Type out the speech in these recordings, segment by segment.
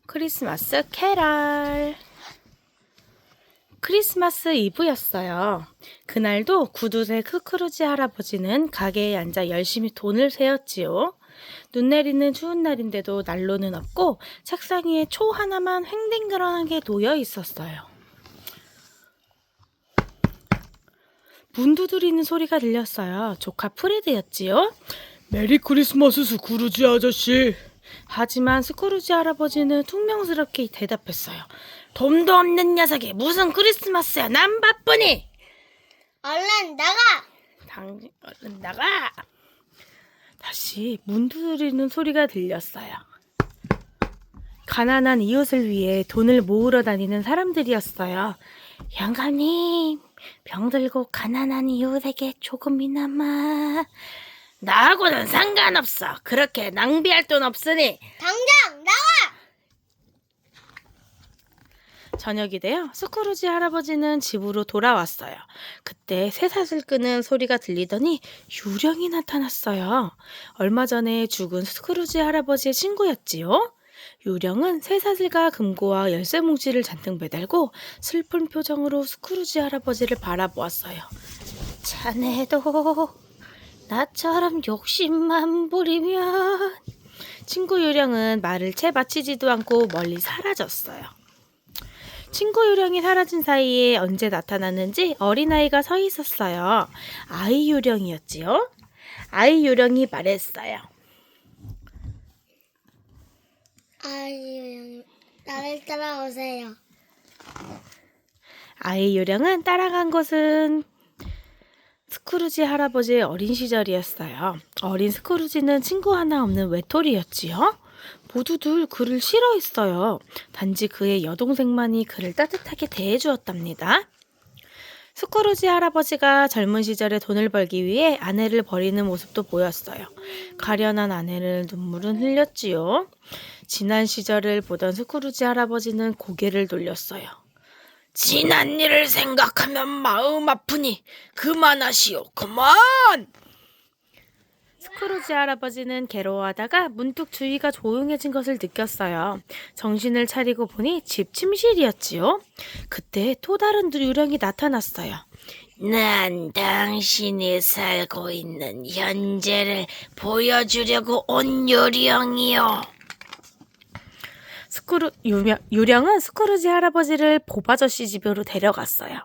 크리스마스 캐럴. 크리스마스 이브였어요. 그날도 구두쇠 스크루지 할아버지는 가게에 앉아 열심히 돈을 세었지요. 눈 내리는 추운 날인데도 난로는 없고 책상 위에 초 하나만 횡댕그랑하게 놓여 있었어요. 문 두드리는 소리가 들렸어요. 조카 프레드였지요. 메리 크리스마스 스크루지 아저씨. 하지만 스크루지 할아버지는 퉁명스럽게 대답했어요. 돈도 없는 녀석이 무슨 크리스마스야. 난 바쁘니. 얼른 나가! 얼른 나가. 다시 문 두드리는 소리가 들렸어요. 가난한 이웃을 위해 돈을 모으러 다니는 사람들이었어요. 영감님, 병들고 가난한 이웃에게 조금이나마. 나하고는 상관없어. 그렇게 낭비할 돈 없으니. 당장 나가! 저녁이 되어 스크루지 할아버지는 집으로 돌아왔어요. 그때 쇠사슬 끄는 소리가 들리더니 유령이 나타났어요. 얼마 전에 죽은 스크루지 할아버지의 친구였지요. 유령은 쇠사슬과 금고와 열쇠 뭉치를 잔뜩 매달고 슬픈 표정으로 스크루지 할아버지를 바라보았어요. 자네도 나처럼 욕심만 부리면. 친구 유령은 말을 채 마치지도 않고 멀리 사라졌어요. 친구 유령이 사라진 사이에 언제 나타났는지 어린아이가 서 있었어요. 아이 유령이었지요. 아이 유령이 말했어요. 아유, 나를 따라오세요. 아이 유령은 따라간 곳은 스크루지 할아버지의 어린 시절이었어요. 어린 스크루지는 친구 하나 없는 외톨이였지요. 모두들 그를 싫어했어요. 단지 그의 여동생만이 그를 따뜻하게 대해주었답니다. 스크루지 할아버지가 젊은 시절에 돈을 벌기 위해 아내를 버리는 모습도 보였어요. 가련한 아내를 눈물은 흘렸지요. 지난 시절을 보던 스크루지 할아버지는 고개를 돌렸어요. 지난 일을 생각하면 마음 아프니 그만하시오. 그만! 스크루지 할아버지는 괴로워하다가 문득 주위가 조용해진 것을 느꼈어요. 정신을 차리고 보니 집 침실이었지요. 그때 또 다른 유령이 나타났어요. 난 당신이 살고 있는 현재를 보여주려고 온 유령이요. 유령은 스크루지 할아버지를 봅 아저씨 집으로 데려갔어요.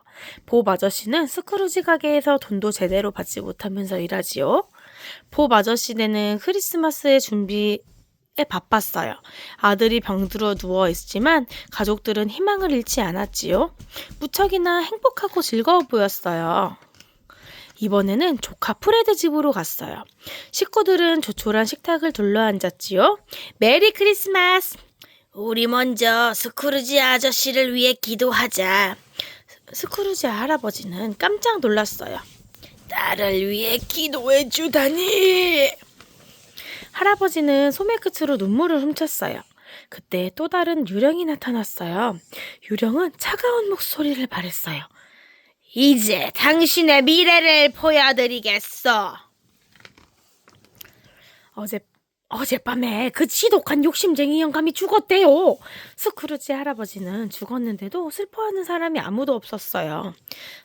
봅 아저씨는 스크루지 가게에서 돈도 제대로 받지 못하면서 일하지요. 봅 아저씨네는 크리스마스의 준비에 바빴어요. 아들이 병들어 누워 있지만 가족들은 희망을 잃지 않았지요. 무척이나 행복하고 즐거워 보였어요. 이번에는 조카 프레드 집으로 갔어요. 식구들은 조촐한 식탁을 둘러앉았지요. 메리 크리스마스! 우리 먼저 스크루지 아저씨를 위해 기도하자. 스크루지 할아버지는 깜짝 놀랐어요. 나를 위해 기도해 주다니. 할아버지는 소매 끝으로 눈물을 훔쳤어요. 그때 또 다른 유령이 나타났어요. 유령은 차가운 목소리를 말했어요. 이제 당신의 미래를 보여드리겠어. 어젯밤에 그 지독한 욕심쟁이 영감이 죽었대요. 스크루지 할아버지는 죽었는데도 슬퍼하는 사람이 아무도 없었어요.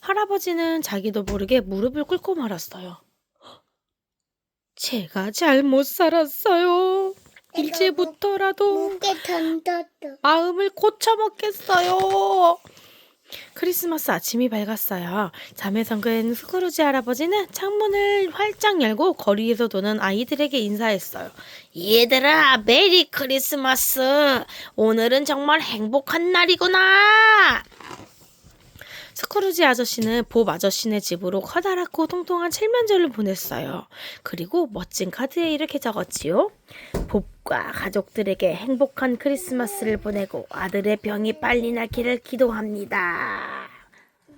할아버지는 자기도 모르게 무릎을 꿇고 말았어요. 제가 잘못 살았어요. 이제부터라도 무게 던졌어. 마음을 고쳐먹겠어요. 크리스마스 아침이 밝았어요. 잠에서 깬 스크루지 할아버지는 창문을 활짝 열고 거리에서 도는 아이들에게 인사했어요. 얘들아, 메리 크리스마스! 오늘은 정말 행복한 날이구나! 스크루지 아저씨는 봅 아저씨네 집으로 커다랗고 통통한 칠면조를 보냈어요. 그리고 멋진 카드에 이렇게 적었지요. 봅과 가족들에게 행복한 크리스마스를 보내고 아들의 병이 빨리 낫기를 기도합니다.